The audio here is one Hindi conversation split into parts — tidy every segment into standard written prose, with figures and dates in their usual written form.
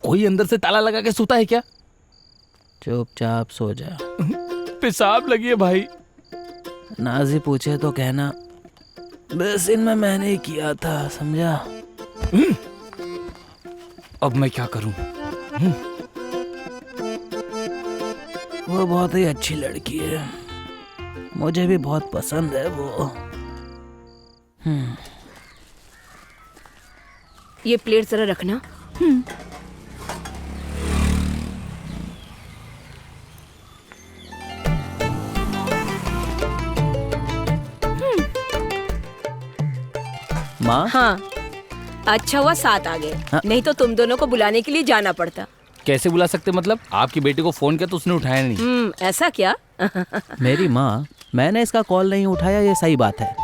कोई अंदर से ताला लगा के सोता है क्या? चुपचाप सो जा। पेशाब लगी है भाई। नाजी पूछे तो कहना बस इनमें मैंने ही किया था, समझा? अब मैं क्या करूं? वो बहुत ही अच्छी लड़की है, मुझे भी बहुत पसंद है वो। ये प्लेट जरा रखना। माँ? हाँ, अच्छा हुआ साथ आ गए। हाँ? नहीं तो तुम दोनों को बुलाने के लिए जाना पड़ता। कैसे बुला सकते? मतलब आपकी बेटी को फोन किया तो उसने उठाया नहीं। ऐसा क्या? मेरी माँ, मैंने इसका कॉल नहीं उठाया ये सही बात है,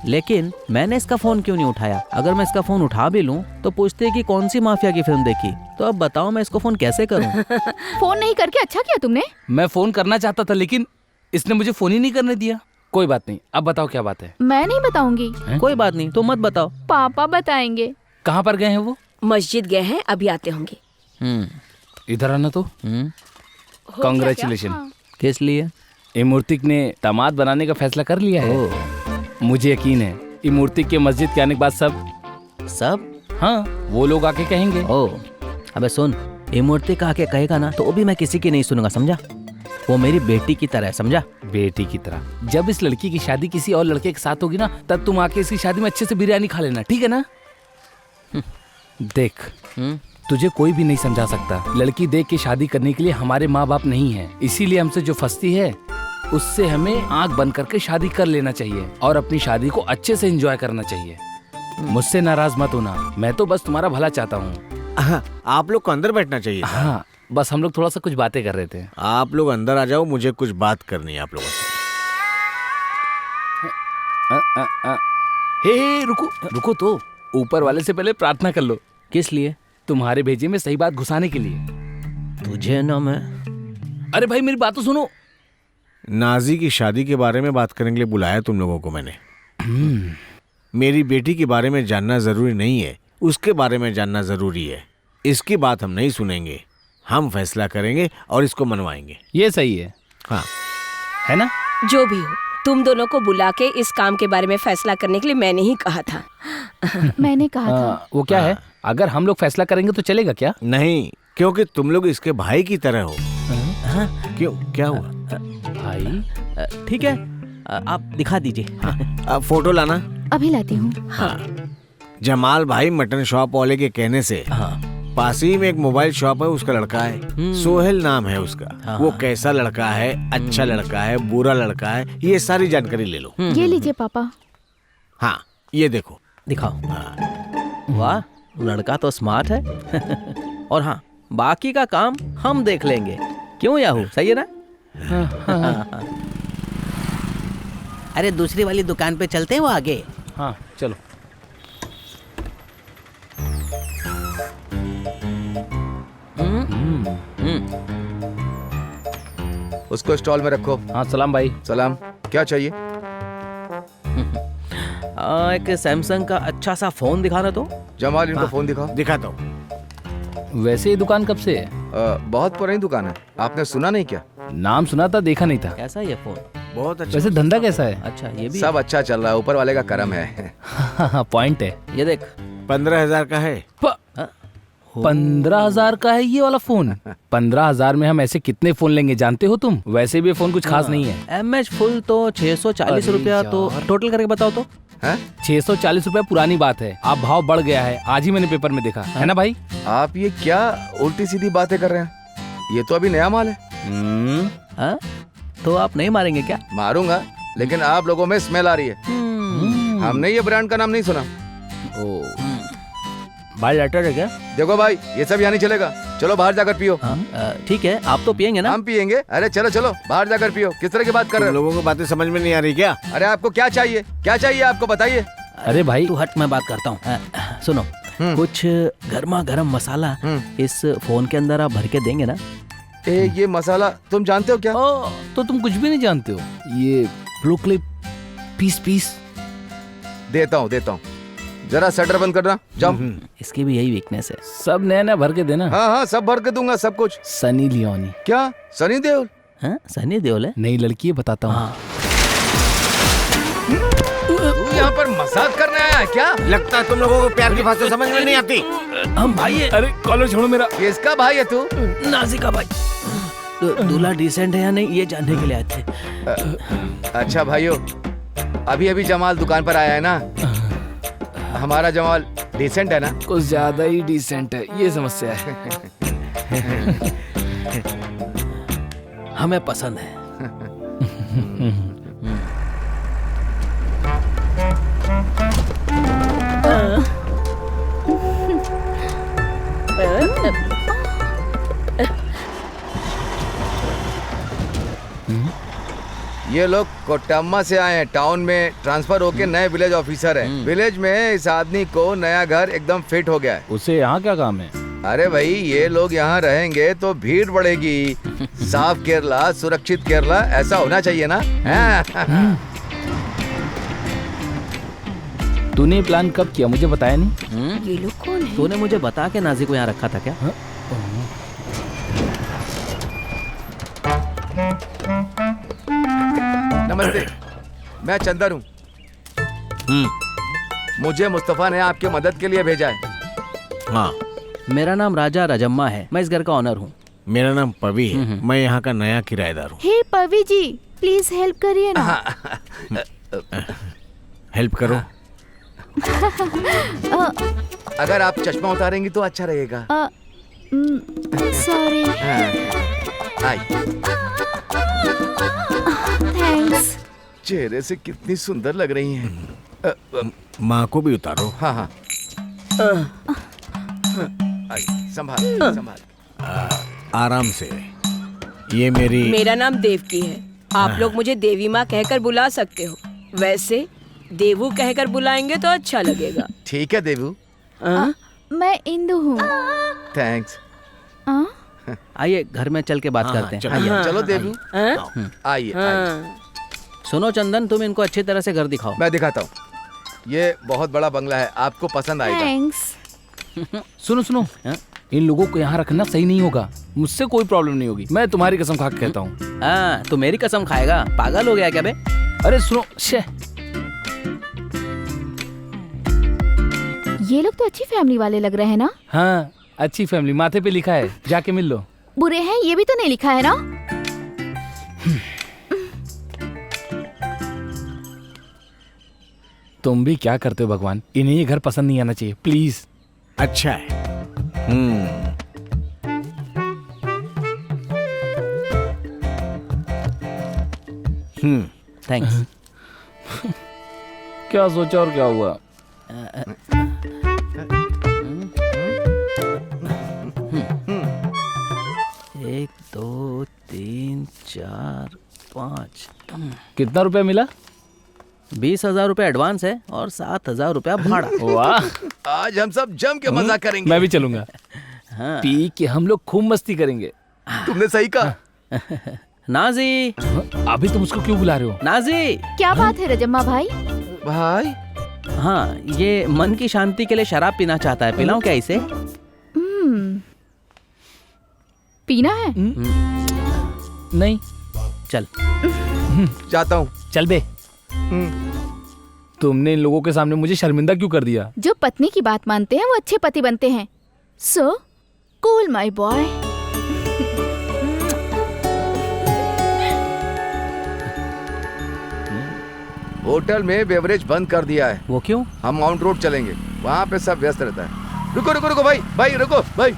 लेकिन मैंने इसका फोन क्यों नहीं उठाया? अगर मैं इसका फोन उठा भी लूं तो पूछते हैं कि कौन सी माफिया की फिल्म देखी। तो अब बताओ मैं इसको फोन कैसे करूं? फोन नहीं करके अच्छा किया तुमने। मैं फोन करना चाहता था लेकिन इसने मुझे फोन ही नहीं करने दिया। कोई बात नहीं, अब बताओ क्या बात है? मैं नहीं बताऊंगी। कोई बात नहीं, तुम मत बताओ, पापा बताएंगे। कहाँ पर गए हैं वो? मस्जिद गए हैं, अभी आते होंगे। इधर आना तो। कांग्रेचुलेशन। किस लिए? इमूर्तिक ने दामाद बनाने का फैसला कर लिया है। मुझे यकीन है इमूर्तिक के मस्जिद के आने के बाद सब हाँ वो लोग आके कहेंगे। अबे सुन, इमूर्तिक आके कहेगा ना तो भी मैं किसी की नहीं सुनूंगा, समझा? वो मेरी बेटी की तरह है, समझा? बेटी की तरह। जब इस लड़की की शादी किसी और लड़के के साथ होगी ना, तब तुम आके इसकी शादी में अच्छे से बिरयानी खा लेना, ठीक है ना? देख, तुझे कोई भी नहीं समझा सकता। लड़की देख के शादी करने के लिए हमारे माँ बाप नहीं है, इसीलिए हमसे जो फंसती है उससे हमें आंख बंद करके शादी कर लेना चाहिए और अपनी शादी को अच्छे से एंजॉय करना चाहिए। मुझसे नाराज मत होना, मैं तो बस तुम्हारा भला चाहता हूँ। आप लोग को अंदर बैठना चाहिए। हाँ, बस हम लोग थोड़ा सा कुछ बातें कर रहे थे। आप लोग अंदर आ जाओ, मुझे कुछ बात करनी है आप लोगों से। हे रुको रुको, तो ऊपर वाले से पहले प्रार्थना कर लो। किस लिए? तुम्हारे भेजे में सही बात घुसाने के लिए। तुझे ना मैं। अरे भाई मेरी बात तो सुनो। नाजी की शादी के बारे में बात करने के लिए बुलाया तुम लोगों को मैंने। मेरी बेटी के बारे में जानना जरूरी नहीं है, उसके बारे में जानना जरूरी है। इसकी बात हम नहीं सुनेंगे, हम फैसला करेंगे और इसको मनवाएंगे। ये सही है। हाँ, है ना? जो भी हो, तुम दोनों को बुला के इस काम के बारे में फैसला करने के लिए मैंने ही कहा था। मैंने कहा था। वो क्या है? अगर हम लोग फैसला करेंगे तो चलेगा क्या? नहीं, क्योंकि तुम लोग इसके भाई की तरह हो। क्यों, क्या हुआ? भाई ठीक है, आप दिखा दीजिए। अब फोटो लाना। अभी लाती हूँ। जमाल भाई मटन शॉप वाले के कहने से पास ही में एक मोबाइल शॉप है, उसका लड़का है, सोहेल नाम है उसका। वो कैसा लड़का है, अच्छा लड़का है, बुरा लड़का है, ये सारी जानकारी ले लो। ये लीजिए पापा। हाँ, ये देखो, दिखाओ। वाह, लड़का तो स्मार्ट है। और हाँ, बाकी का काम हम देख लेंगे। क्यों याहू, सही है ना? अरे दूसरी वाली दुकान पे चलते हैं, वो आगे। हाँ चलो। उसको स्टॉल में रखो। हाँ सलाम भाई। सलाम। क्या चाहिए? एक सैमसंग का अच्छा सा फोन दिखाना तो। जमाल, इनको फोन दिखाओ। दिखाता हूँ। वैसे ये दुकान कब से है? बहुत पुरानी दुकान है, आपने सुना नहीं क्या? नाम सुना था, देखा नहीं था। कैसा ये फोन? बहुत अच्छा। वैसे धंधा कैसा है? अच्छा, ये भी सब अच्छा चल रहा है, ऊपर वाले का करम है। पॉइंट है। ये देख। 15,000 का है। 15,000 का है ये वाला फोन? 15,000 में हम ऐसे कितने फोन लेंगे जानते हो तुम? वैसे भी फोन कुछ खास नहीं है। MH फुल तो 640 रुपया, तो टोटल करके बताओ तो। 640 रुपया पुरानी बात है, अब भाव बढ़ गया है, आज ही मैंने पेपर में देखा है ना भाई। आप ये क्या उल्टी सीधी बातें कर रहे हैं? ये तो अभी नया माल है। तो आप नहीं मारेंगे क्या? मारूंगा, लेकिन आप लोगों में स्मेल आ रही है। हमने ये ब्रांड का नाम नहीं सुना। भाई लेटर है क्या? देखो भाई, ये सब यहाँ नहीं चलेगा। चलो बाहर जाकर पियो। हाँ, ठीक है, आप तो पियेंगे ना? हम पियेंगे। अरे चलो चलो बाहर जाकर पियो। किस तरह की बात कर रहे तुम हो? लोगों को बातें समझ में नहीं आ रही क्या? अरे आपको क्या चाहिए? क्या चाहिए आपको, बताइए। अरे भाई तू हट, मैं बात करता हूँ। सुनो, कुछ गर्मा गर्म मसाला इस फोन के अंदर आप भर के देंगे ना? ये मसाला तुम जानते हो क्या? ओ, तो तुम कुछ भी नहीं जानते हो। ये फ्लो क्लिप पीस। देता हूँ। जरा शटर बंद करना, जाओ। इसकी भी यही वीकनेस है। सब नया नया भर के देना। हाँ, सब भर के दूंगा, सब कुछ। सनी लियोनी। क्या सनी देओल? हाँ, सनी देओल है। नई लड़की है, बताता हूँ। हाँ। तू यहाँ पर मजाक करने आया है क्या? लगता है तुम लोगों को प्यार की बातें समझ में नहीं आती। हम भाई है। अरे कॉलर छोड़ो मेरा। किसका भाई है तू? नाजी का भाई। दूल्हा डिसेंट है या नहीं ये जानने के लिए आए थे। अच्छा भाइयों, अभी जमाल दुकान पर आया है ना? हमारा जमाल डिसेंट है ना? कुछ ज्यादा ही डिसेंट है, ये समस्या है। हमें पसंद है। ये लोग कोट्टाम्मा से आए हैं। टाउन में ट्रांसफर होके नए विलेज ऑफिसर हैं। विलेज में इस आदमी को नया घर एकदम फिट हो गया है। उसे यहाँ क्या काम है? अरे भाई, ये लोग यहाँ रहेंगे तो भीड़ बढ़ेगी। साफ केरला, सुरक्षित केरला, ऐसा होना चाहिए ना? तूने ये प्लान कब किया, मुझे बताया नहीं? ये लोग कौन है? तूने मुझे बता के नाजी को यहाँ रखा था क्या? नमस्ते, मैं चंदर हूँ। मुझे मुस्तफा ने आपके मदद के लिए भेजा है। हाँ, मेरा नाम राजा रजम्मा है, मैं इस घर का ऑनर हूँ। मेरा नाम पवी है, मैं यहाँ का नया किराएदार हूँ। हे पवी जी, प्लीज हेल्प करिए ना। हेल्प करो। अगर आप चश्मा उतारेंगी तो अच्छा रहेगा। सॉरी। आइए। थैंक्स। चेहरे से कितनी सुंदर लग रही हैं। माँ को भी उतारो। हाँ। आइए, संभाल। आराम से। ये मेरा नाम देवकी है। आप लोग मुझे देवी माँ कहकर बुला सकते हो। वैसे देवू कहकर बुलाएंगे तो अच्छा लगेगा। ठीक है देवू। मैं इंदु हूँ। थैंक्स। आइए घर में चल के बात करते हैं। आइए। चलो देवू, आइए। सुनो चंदन, तुम इनको अच्छी तरह से घर दिखाओ। मैं दिखाता हूँ। ये बहुत बड़ा बंगला है, आपको पसंद आएगा। थैंक्स। सुनो, इन लोगों को यहाँ रखना सही नहीं होगा। मुझसे कोई प्रॉब्लम नहीं होगी, मैं तुम्हारी कसम खा के कहता हूँ। हाँ, तो मेरी कसम खाएगा? पागल हो गया क्या बे? अरे सुनो, ये लोग तो अच्छी फैमिली वाले लग रहे हैं ना? हाँ, अच्छी फैमिली, माथे पे लिखा है, जाके मिल लो। बुरे हैं ये भी तो नहीं लिखा है ना? तुम भी क्या करते हो भगवान, इन्हें ये घर पसंद नहीं आना चाहिए, प्लीज। अच्छा है। थैंक्स। क्या सोचा और क्या हुआ? एक, दो, तीन, चार, 5। कितना रुपया मिला? 20,000 रुपये एडवांस है और 7,000 रुपया भाड़ा। वाह, आज हम सब जम के मजा करेंगे। मैं भी चलूंगा। हाँ। पी के हम लोग खूब मस्ती करेंगे। तुमने सही कहा। नाजी, अभी तुम उसको क्यों बुला रहे हो? नाजी। क्या बात है रजम्मा भाई? भाई, हाँ, ये मन की शांति के लिए शराब पीना चाहता है, पिलाऊं क्या इसे? पीना है? नहीं, चल। जाता हूँ। चल बे। तुमने इन लोगों के सामने मुझे शर्मिंदा क्यों कर दिया? जो पत्नी की बात मानते हैं वो अच्छे पति बनते हैं। So cool my boy. Hotel में बेवरेज बंद कर दिया है। वो क्यों? हम माउंट रोड चलेंगे, वहाँ पे सब व्यस्त रहता है। रुको भाई, रुको भाई।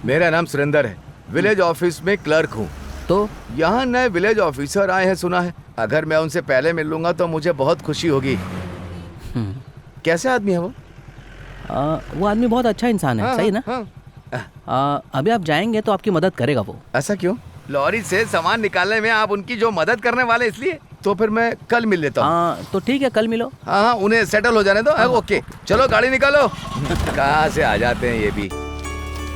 मेरा नाम सुरेंद्र है, विलेज ऑफिस में क्लर्क हूँ। तो यहाँ नए विलेज ऑफिसर आए हैं सुना है। अगर मैं उनसे पहले मिल लूंगा तो मुझे बहुत खुशी होगी। कैसे आदमी है वो? वो आदमी बहुत अच्छा इंसान है, सही ना? हाँ। अभी आप जाएंगे तो आपकी मदद करेगा वो। ऐसा क्यों? लॉरी से सामान निकालने में आप उनकी जो मदद करने वाले इसलिए? तो फिर मैं कल मिल लेता हूँ। हाँ तो ठीक है, कल मिलो। हाँ हाँ, उन्हें सेटल हो जाने दो। ओके, चलो गाड़ी निकालो। कहाँ से आ जाते हैं ये भी।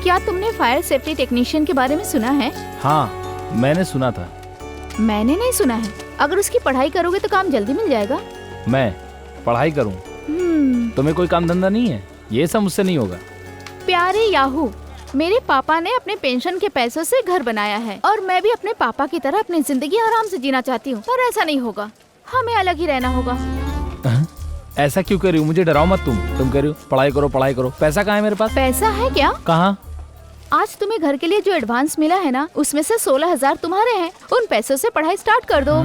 क्या तुमने फायर सेफ्टी टेक्नीशियन के बारे में सुना है? हाँ मैंने सुना था। मैंने नहीं सुना है। अगर उसकी पढ़ाई करोगे तो काम जल्दी मिल जाएगा। मैं पढ़ाई करूं? तुम्हें कोई काम धंधा नहीं है? ये सब मुझसे नहीं होगा। प्यारे याहू, मेरे पापा ने अपने पेंशन के पैसों से घर बनाया है और मैं भी अपने पापा की तरह अपनी जिंदगी आराम से जीना चाहती हूँ, पर ऐसा नहीं होगा। हमें अलग ही रहना होगा। ऐसा क्यों कर रही हो? मुझे डराओ मत। तुम कह रही हो पढ़ाई करो पढ़ाई करो। पैसा कहाँ है मेरे पास? पैसा है क्या? कहाँ? आज तुम्हें घर के लिए जो एडवांस मिला है ना, उसमें से 16,000 तुम्हारे हैं। उन पैसों से पढ़ाई स्टार्ट कर दो।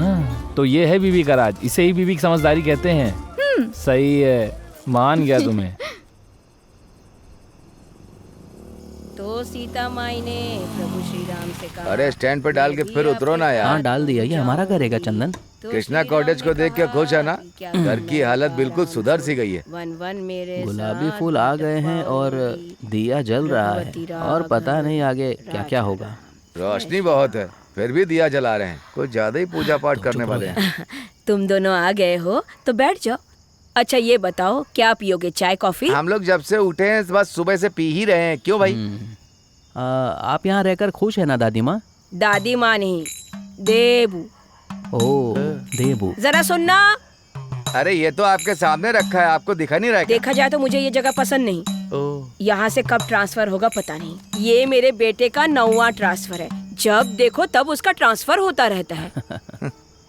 तो ये है बीवी का राज। इसे ही बीवी की समझदारी कहते हैं। सही है, मान गया तुम्हें। तो सीता माई ने प्रभु श्री राम से कहा, अरे स्टैंड पे डाल के फिर उतरो ना यार। हाँ डाल दिया, ये हमारा घर है चंदन। कृष्णा कॉटेज को देख के खुश है ना? घर की हालत बिल्कुल सुधर सी गई है। वन वन मेरे गुलाबी फूल आ गए हैं और दिया जल रहा है और पता नहीं आगे क्या क्या होगा। रोशनी बहुत है, फिर भी दिया जला रहे हैं। कुछ ज्यादा ही पूजा पाठ करने वाले हैं। तुम दोनों आ गए हो तो बैठ जाओ। अच्छा ये बताओ, क्या पियोगे, चाय कॉफी? हम लोग जब से उठे हैं बस सुबह से पी ही रहे हैं। क्यों भाई? आप यहाँ रहकर खुश है ना दादी माँ? दादी माँ नहीं, देबू। ओ देबू। जरा सुनना। अरे ये तो आपके सामने रखा है, आपको दिखा नहीं रहा है क्या? देखा जाए तो मुझे ये जगह पसंद नहीं। यहाँ से कब ट्रांसफर होगा पता नहीं। ये मेरे बेटे का 9वां ट्रांसफर है। जब देखो तब उसका ट्रांसफर होता रहता है।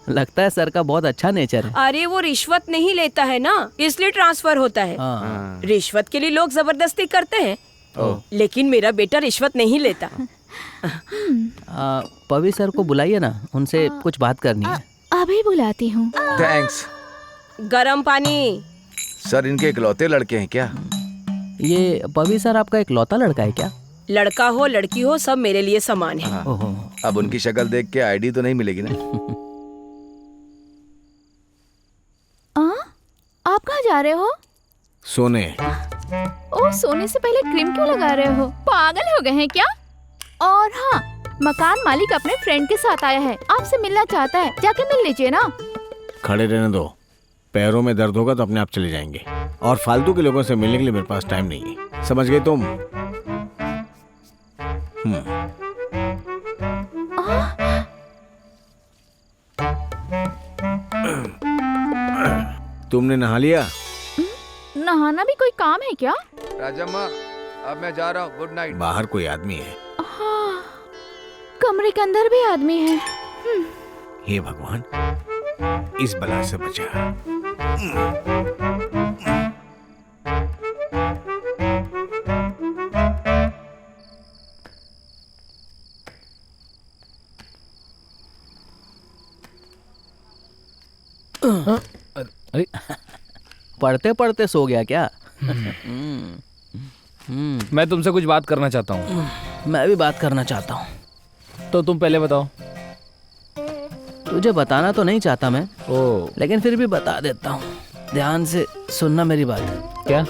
लगता है सर का बहुत अच्छा नेचर है। अरे वो रिश्वत नहीं लेता है ना, इसलिए ट्रांसफर होता है। रिश्वत के लिए लोग जबरदस्ती करते हैं, लेकिन मेरा बेटा रिश्वत नहीं लेता। पवी सर को बुलाइए ना, उनसे कुछ बात करनी है। अभी बुलाती हूँ। थैंक्स। गरम पानी। सर इनके इकलौते लड़के हैं क्या? ये पवी सर आपका एक लौता लड़का है क्या? लड़का हो लड़की हो सब मेरे लिए समान है। ओहो। अब उनकी शक्ल देख के आईडी तो नहीं मिलेगी ना? आप कहाँ जा रहे हो? सोने। ओ, सोने से पहले क्रीम क्यों लगा रहे हो? पागल हो गए हैं क्या? और हाँ, मकान मालिक अपने फ्रेंड के साथ आया है, आपसे मिलना चाहता है। जाके मिल लीजिए ना। खड़े रहने दो, पैरों में दर्द होगा तो अपने आप चले जाएंगे। और फालतू के लोगों से मिलने के लिए मेरे पास टाइम नहीं है, समझ गए तुम? तुमने नहा लिया? नहाना भी कोई काम है क्या? राजम्मा अब मैं जा रहा हूँ, गुड नाइट। बाहर कोई आदमी है? हाँ, कमरे के अंदर भी आदमी है। हे भगवान, इस बला से बचा। अरे पढ़ते पढ़ते सो गया क्या? मैं तुमसे कुछ बात करना चाहता हूँ। मैं भी बात करना चाहता हूँ। तो तुम पहले बताओ। तुझे बताना तो नहीं चाहता मैं, लेकिन फिर भी बता देता हूँ। ध्यान से सुनना मेरी बात। क्या?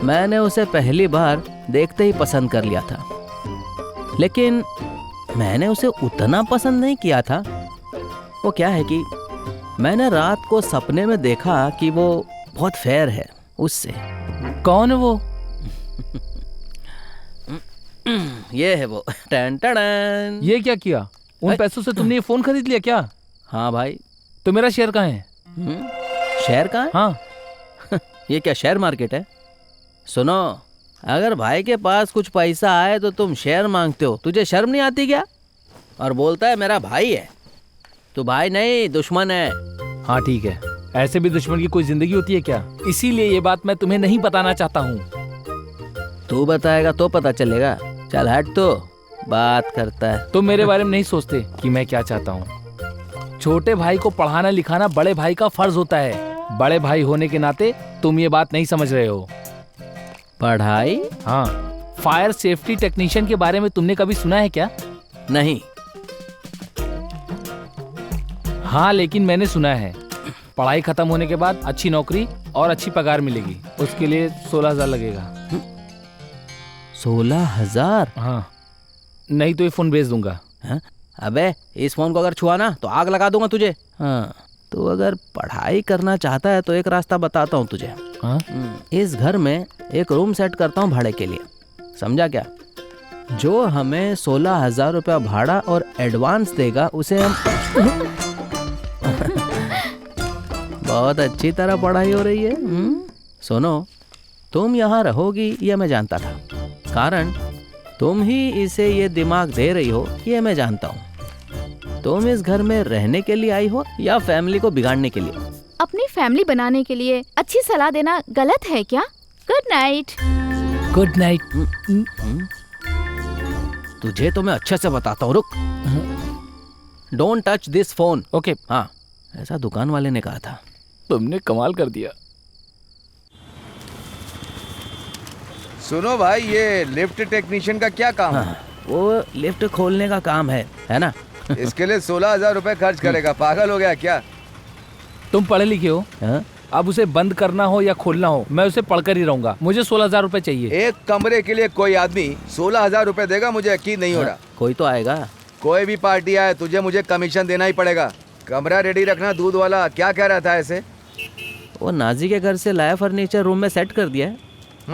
मैंने उसे पहली बार देखते ही पसंद कर लिया था, लेकिन मैंने उसे उतना पसंद नहीं किया था। वो क्या है कि मैंने रात को सपने में देखा कि वो बहुत फेयर है। उससे। कौन है वो? ये है वो। टन टन। ये क्या किया? उन पैसों से तुमने ये फोन खरीद लिया क्या? हाँ भाई। तो मेरा शेयर कहाँ है? शेयर कहाँ है? हाँ। ये क्या शेयर मार्केट है? सुनो, अगर भाई के पास कुछ पैसा आए तो तुम शेयर मांगते हो। तुझे शर्म नहीं आती क्या? और बोलता है मेरा भाई है। तू भाई नहीं, दुश्मन है। हाँ ठीक है, ऐसे भी दुश्मन की कोई जिंदगी होती है क्या? इसीलिए ये बात मैं तुम्हें नहीं बताना चाहता हूँ। तू बताएगा तो पता चलेगा। चल हट, तो बात करता है। तुम मेरे बारे में नहीं सोचते कि मैं क्या चाहता हूँ। छोटे भाई को पढ़ाना लिखाना बड़े भाई का फर्ज होता है। बड़े भाई होने के नाते तुम ये बात नहीं समझ रहे हो। पढ़ाई? हाँ, फायर सेफ्टी टेक्नीशियन के बारे में तुमने कभी सुना है क्या? नहीं। हाँ लेकिन मैंने सुना है। पढ़ाई खत्म होने के बाद अच्छी नौकरी और अच्छी पगार मिलेगी। उसके लिए 16,000 लगेगा। 16,000? हाँ, नहीं तो ये फोन बेच दूंगा। हाँ? अबे इस फोन को अगर छुआ ना तो आग लगा दूंगा तुझे। हाँ, तो अगर पढ़ाई करना चाहता है तो एक रास्ता बताता हूँ तुझे। हाँ? इस घर में एक रूम सेट करता हूँ भाड़े के लिए, समझा क्या? जो हमें 16,000 रुपया भाड़ा और एडवांस देगा उसे हम बहुत अच्छी तरह पढ़ाई हो रही है। सुनो, तुम यहाँ रहोगी ये मैं जानता था, कारण तुम ही इसे ये दिमाग दे रही हो ये मैं जानता हूँ। तुम इस घर में रहने के लिए आई हो या फैमिली को बिगाड़ने के लिए? अपनी फैमिली बनाने के लिए अच्छी सलाह देना गलत है क्या? Good night. Good night. तुझे तो मैं अच्छे से बताता हूँ, रुक। Don't touch this phone. Okay. हाँ, ऐसा दुकान वाले ने कहा था। तुमने कमाल कर दिया। सुनो भाई, ये लिफ्ट टेक्नीशियन का क्या काम है? वो लिफ्ट खोलने का काम है ना? इसके लिए 16,000 रुपए खर्च करेगा? पागल हो गया क्या? तुम पढ़े लिखे हो, हाँ? अब उसे बंद करना हो या खोलना हो मैं उसे पढ़कर ही रहूंगा। मुझे 16,000 रुपए चाहिए। एक कमरे के लिए कोई आदमी 16,000 रुपए देगा? मुझे यकीन नहीं हो रहा। कोई तो आएगा। कोई भी पार्टी आए तुझे मुझे कमीशन देना ही पड़ेगा। कमरा रेडी रखना। दूध वाला क्या कह रहा था ऐसे? वो नाजी के घर से लाया फर्नीचर रूम में सेट कर दिया है।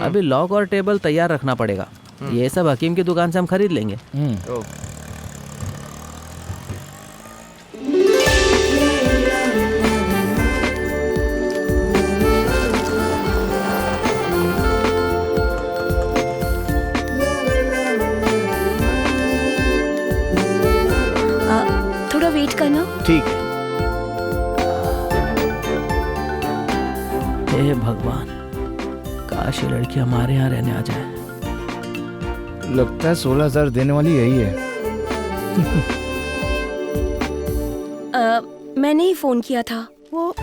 अभी लॉक और टेबल तैयार रखना पड़ेगा। ये सब हकीम की दुकान से हम खरीद लेंगे। ओ, थोड़ा वेट करना। ठीक है। हे भगवान, काश ये लड़की हमारे यहाँ रहने आ जाए। लगता है 16,000 देने वाली यही है। मैंने ही फोन किया था। वो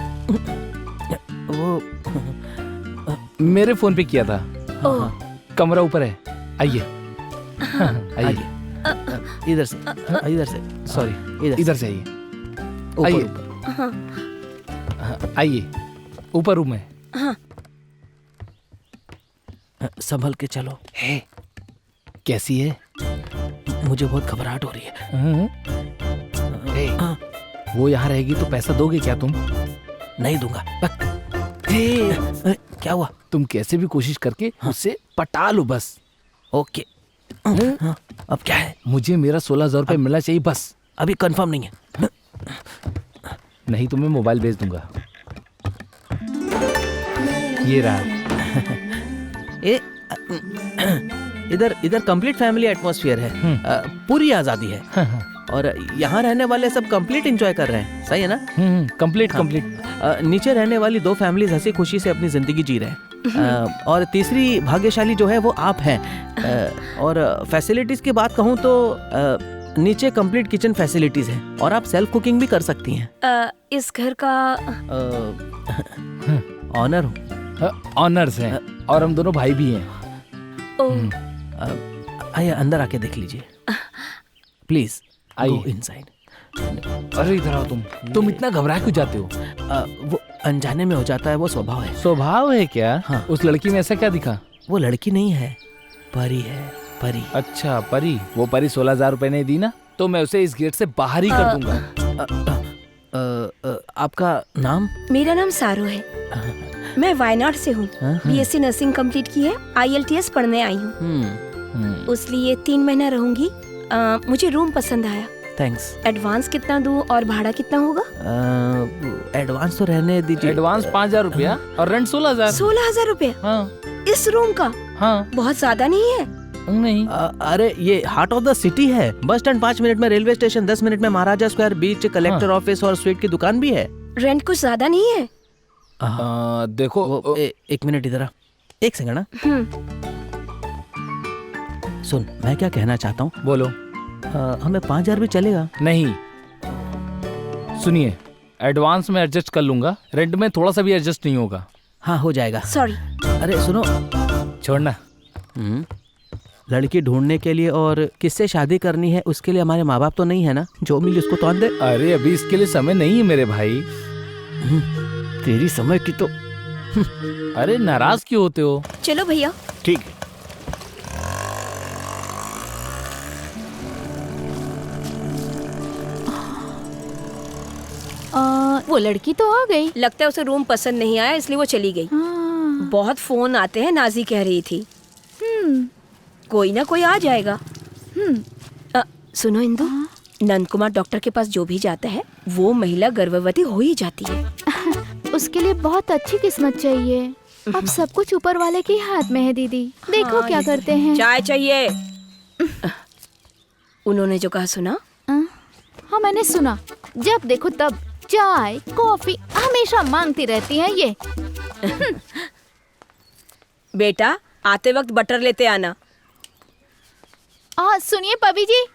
मेरे फोन पे किया था। ओह, कमरा ऊपर है, आइए। आइए। इधर से, इधर से, सॉरी, इधर इधर से आइए। ऊपर, आइए। ऊपर। हाँ, आइए, ऊपर रूम है। संभल के चलो। कैसी है? मुझे बहुत घबराहट हो रही है। वो यहाँ रहेगी तो पैसा दोगे क्या तुम? नहीं दूंगा। क्या हुआ? तुम कैसे भी कोशिश करके उससे पटा लो बस। ओके। अब क्या है? मुझे मेरा 16,000 रुपये मिलना चाहिए बस। अभी कंफर्म नहीं है। नहीं तो मैं मोबाइल बेच दूंगा। ये रहा। इधर इधर कंप्लीट फैमिली एटमॉस्फेयर है। पूरी आज़ादी है। और यहाँ रहने वाले सब कंप्लीट एंजॉय कर रहे हैं। सही है ना? Complete complete. नीचे रहने वाली 2 फैमिलीज हंसी खुशी से अपनी जिंदगी जी रहे हैं। और तीसरी भाग्यशाली जो है वो आप हैं। और फैसिलिटीज की बात कहूँ तो नीचे कंप्लीट किचन फैसिलिटीज है और आप सेल्फ कुकिंग भी कर सकती हैं। इस घर का ऑनर हूँ। ऑनर्स हैं और हम दोनों भाई भी हैं। आइए अंदर आके देख लीजिए प्लीज। आइए इनसाइड। अरे इधर आओ तुम इतना घबरा क्यों जाते हो? वो अनजाने में हो जाता है, वो स्वभाव है। स्वभाव है क्या? हाँ। उस लड़की में ऐसा क्या दिखा? वो लड़की नहीं है, परी है, परी। अच्छा परी। वो परी 16,000 रुपए नहीं दी ना तो मैं उसे इस गेट से बाहर ही कर दूंगा। आपका नाम? मेरा नाम सारू है। मैं वायनाड से हूँ। BSc नर्सिंग कंप्लीट की है। IELTS पढ़ने आई हूँ। इसलिए 3 महीना रहूंगी। मुझे रूम पसंद आया। थैंक्स। एडवांस कितना दूं और भाड़ा कितना होगा? एडवांस तो रहने दीजिए। एडवांस 5,000 रुपया और रेंट 16,000। 16,000 रुपया? हाँ। इस रूम का? हाँ। बहुत ज्यादा नहीं है? नहीं। अरे ये हार्ट ऑफ द सिटी है। बस स्टैंड 5 मिनट में, रेलवे स्टेशन 10 मिनट में, महाराजा स्क्वायर, बीच, कलेक्टर ऑफिस और स्वीट की दुकान भी है। रेंट कुछ ज्यादा नहीं है? देखो एक मिनट इधर आ। एक सेकंड ना। सुन, मैं क्या कहना चाहता हूँ। बोलो। हमें 5,000 भी चलेगा? नहीं, सुनिए, एडवांस में एडजस्ट कर लूंगा, रेंट में थोड़ा सा भी एडजस्ट नहीं होगा। हाँ हो जाएगा। सॉरी। अरे सुनो, छोड़ना। लड़की ढूंढने के लिए और किससे शादी करनी है उसके लिए हमारे माँ बाप तो नहीं है ना? जो मिली उसको तोड़ दे। अरे अभी इसके लिए समय नहीं है मेरे भाई। तेरी समय की तो। अरे नाराज क्यों होते हो? चलो भैया। ठीक है। वो लड़की तो आ गई। लगता है उसे रूम पसंद नहीं आया इसलिए वो चली गई। हाँ। बहुत फोन आते हैं, नाजी कह रही थी। कोई ना कोई आ जाएगा। सुनो इंदु, नंद कुमार डॉक्टर के पास जो भी जाता है वो महिला गर्भवती हो ही जाती है। उसके लिए बहुत अच्छी किस्मत चाहिए। अब सब कुछ ऊपर वाले के हाथ में है दीदी। देखो क्या करते हैं। चाय चाहिए। उन्होंने जो कहा सुना? हाँ मैंने सुना। जब देखो तब चाय कॉफी हमेशा मांगती रहती है ये। बेटा आते वक्त बटर लेते आना। सुनिए पबी जी,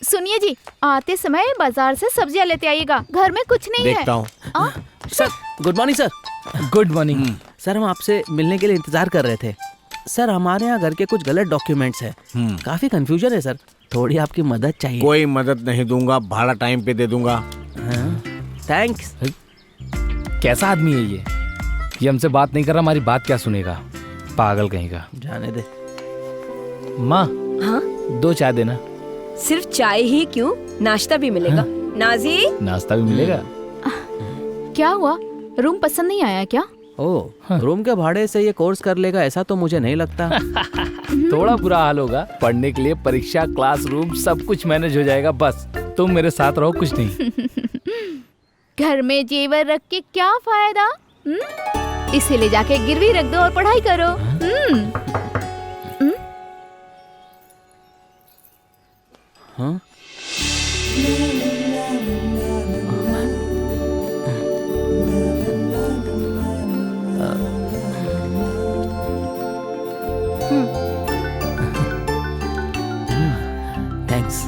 सुनिए जी, आते समय बाजार से सब्जियां लेते आइएगा, घर में कुछ नहीं देखता हूँ। है। Sir good morning sir. Good morning. Sir हम आपसे मिलने के लिए इंतजार कर रहे थे। सर हमारे यहाँ घर के कुछ गलत डॉक्यूमेंट्स हैं। काफी कंफ्यूजन है सर, थोड़ी आपकी मदद चाहिए। कोई मदद नहीं दूंगा, भाड़ा टाइम पे दे दूंगा। थैंक्स। कैसा आदमी है ये हमसे बात नहीं कर रहा, हमारी बात क्या सुनेगा, पागल कहीं का। जाने दे। माँ हाँ 2 चाय देना। सिर्फ चाय ही क्यों, नाश्ता भी मिलेगा। नाजी नाश्ता भी मिलेगा। क्या हुआ, रूम पसंद नहीं आया क्या? ओह रूम के भाड़े से ये कोर्स कर लेगा ऐसा तो मुझे नहीं लगता। थोड़ा बुरा हाल होगा, पढ़ने के लिए परीक्षा, क्लासरूम सब कुछ मैनेज हो जाएगा। बस तुम मेरे साथ रहो, कुछ नहीं। घर में जेवर रख के क्या फायदा? इसे ले जाके गिरवी रख दो और पढ़ाई करो। हाँ? थैंक्स।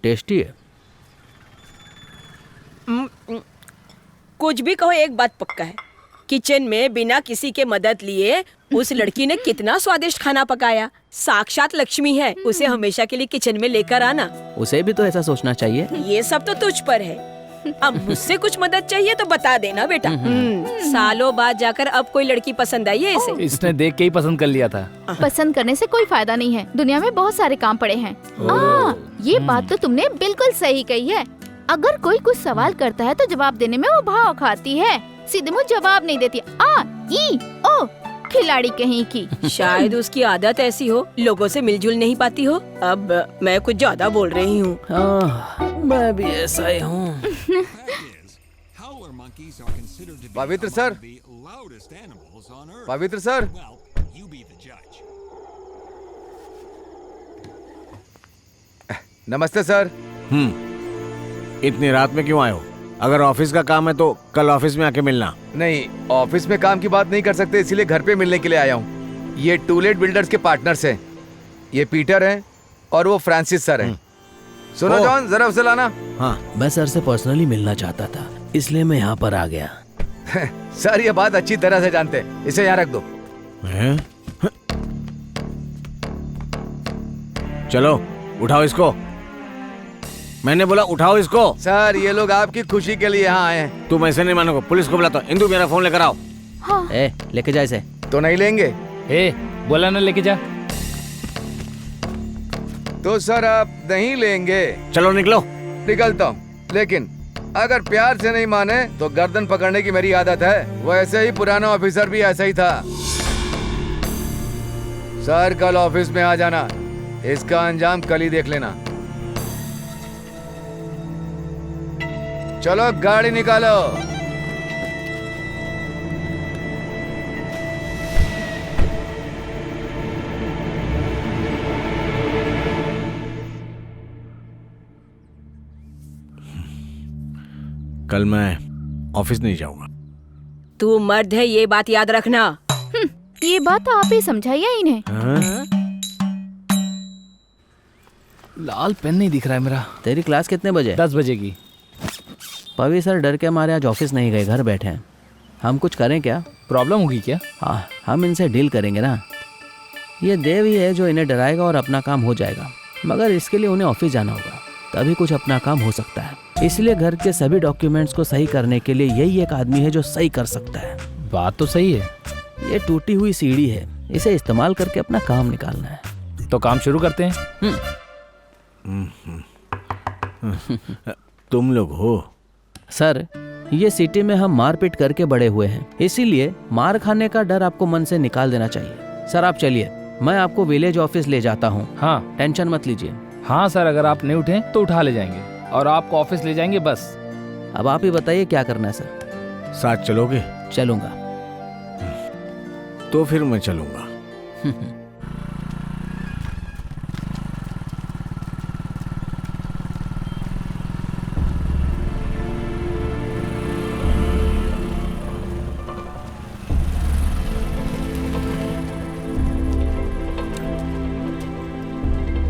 टेस्टी है। कुछ भी कहो, एक बात पक्का है, किचन में बिना किसी के मदद लिए उस लड़की ने कितना स्वादिष्ट खाना पकाया। साक्षात लक्ष्मी है, उसे हमेशा के लिए किचन में लेकर आना। उसे भी तो ऐसा सोचना चाहिए। ये सब तो तुझ पर है। अब मुझसे कुछ मदद चाहिए तो बता देना बेटा। सालों बाद जाकर अब कोई लड़की पसंद आई है इसे। इसने देख के ही पसंद कर लिया था। पसंद करने से कोई फायदा नहीं है, दुनिया में बहुत सारे काम पड़े हैं। ये बात तो तुमने बिल्कुल सही कही है। अगर कोई कुछ सवाल करता है तो जवाब देने में वो भाव खाती है, सीधे मुंह जवाब नहीं देती। ई ओ खिलाड़ी कहीं की। शायद उसकी आदत ऐसी हो, लोगों से मिलजुल नहीं पाती हो। अब मैं कुछ ज्यादा बोल रही हूँ। मैं भी ऐसा ही हूँ। पवित्र सर, पवित्र सर, नमस्ते सर। इतनी रात में क्यों आए हो? अगर ऑफिस का काम है तो कल ऑफिस में आके मिलना। नहीं, ऑफिस में काम की बात नहीं कर सकते, इसीलिए घर पे मिलने के लिए आया हूँ। ये टूलेट बिल्डर्स के पार्टनर्स हैं। ये पीटर हैं और वो फ्रांसिस सर हैं। सुनो जॉन, जरा उसे लाना। हाँ, मैं सर से पर्सनली मिलना चाहता था, इसलिए मैं यहाँ पर आ गया। सर ये बात अच्छी तरह से जानते हैं, इसे यहाँ रख दो। चलो उठाओ इसको। मैंने बोला उठाओ इसको। सर ये लोग आपकी खुशी के लिए यहाँ आए हैं। तुम ऐसे नहीं मानोगे, पुलिस को बुलाता हूं। इंदु मेरा फोन लेकर आओ। लेके जा इसे। तो नहीं लेंगे? बोला ना लेके जा। तो सर आप नहीं लेंगे? चलो निकलो। निकलता हूँ, लेकिन अगर प्यार से नहीं माने तो गर्दन पकड़ने की मेरी आदत है। वैसे ही पुराना ऑफिसर भी ऐसा ही था। सर कल ऑफिस में आ जाना, इसका अंजाम कल ही देख लेना। चलो गाड़ी निकालो। कल मैं ऑफिस नहीं जाऊंगा। तू मर्द है, ये बात याद रखना। ये बात तो आप ही समझाइए इन्हें। लाल पेन नहीं दिख रहा है मेरा। तेरी क्लास कितने बजे? 10 बजे की। पवी सर डर के मारे आज ऑफिस नहीं गए, घर बैठे हैं। हम कुछ करें क्या? प्रॉब्लम होगी क्या? हाँ, हम इनसे डील करेंगे ना। ये देव ही है जो इन्हें डराएगा और अपना काम हो जाएगा, मगर इसके लिए उन्हें ऑफिस जाना होगा, तभी कुछ अपना काम हो सकता है। इसलिए घर के सभी डॉक्यूमेंट्स को सही करने के लिए यही एक आदमी है जो सही कर सकता है। बात तो सही है। ये टूटी हुई सीढ़ी है, इसे इस्तेमाल करके अपना काम निकालना है। तो काम शुरू करते हैं। तुम लोग हो? सर ये सिटी में हम मारपीट करके बड़े हुए हैं, इसीलिए मार खाने का डर आपको मन से निकाल देना चाहिए। सर आप चलिए, मैं आपको विलेज ऑफिस ले जाता हूँ। हाँ टेंशन मत लीजिए। हाँ सर, अगर आप नहीं उठे तो उठा ले जाएंगे और आपको ऑफिस ले जाएंगे बस। अब आप ही बताइए क्या करना है सर। साथ चलोगे? चलूंगा। तो फिर मैं चलूंगा।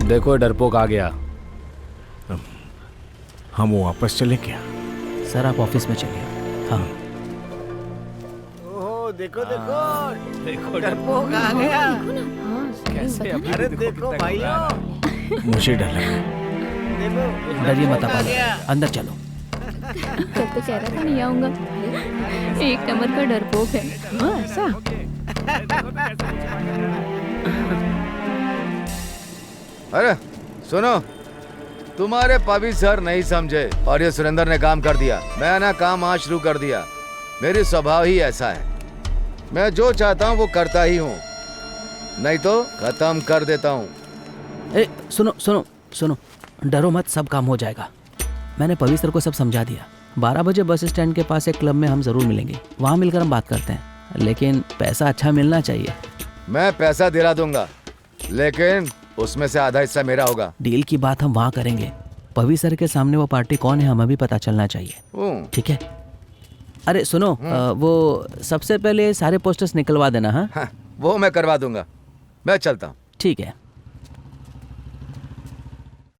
देखो डरपोक आ गया। हम वापस चले क्या? सर आप ऑफिस में चलिए। हाँ देखो देखो देखो डरपोक आ गया। कैसे? अरे देखो भाइयों, मुझे डर लगा। डरिए मत आप, अंदर चलो। कल तो कह रहा था नहीं आऊंगा, एक नंबर का डरपोक है। ऐसा? अरे सुनो, तुम्हारे पवी सर नहीं समझे और ये सुरेंद्र ने काम कर दिया। मैं ना काम आज शुरू कर दिया। मेरी स्वभाव ही ऐसा है, मैं जो चाहता हूँ वो करता ही हूँ, नहीं तो खत्म कर देता हूँ। सुनो सुनो सुनो, डरो मत, सब काम हो जाएगा। मैंने पवी सर को सब समझा दिया। 12 बजे बस स्टैंड के पास एक क्लब में हम जरूर मिलेंगे, वहाँ मिलकर हम बात करते हैं, लेकिन पैसा अच्छा मिलना चाहिए। मैं पैसा दिला दूंगा, लेकिन उसमें से आधा हिस्सा मेरा होगा। डील की बात हम वहाँ करेंगे। पवी सर के सामने वो पार्टी कौन है हमें भी पता चलना चाहिए, ठीक है? अरे सुनो, वो सबसे पहले सारे पोस्टर्स निकलवा देना। हाँ वो मैं करवा दूंगा। मैं चलता हूँ। ठीक है।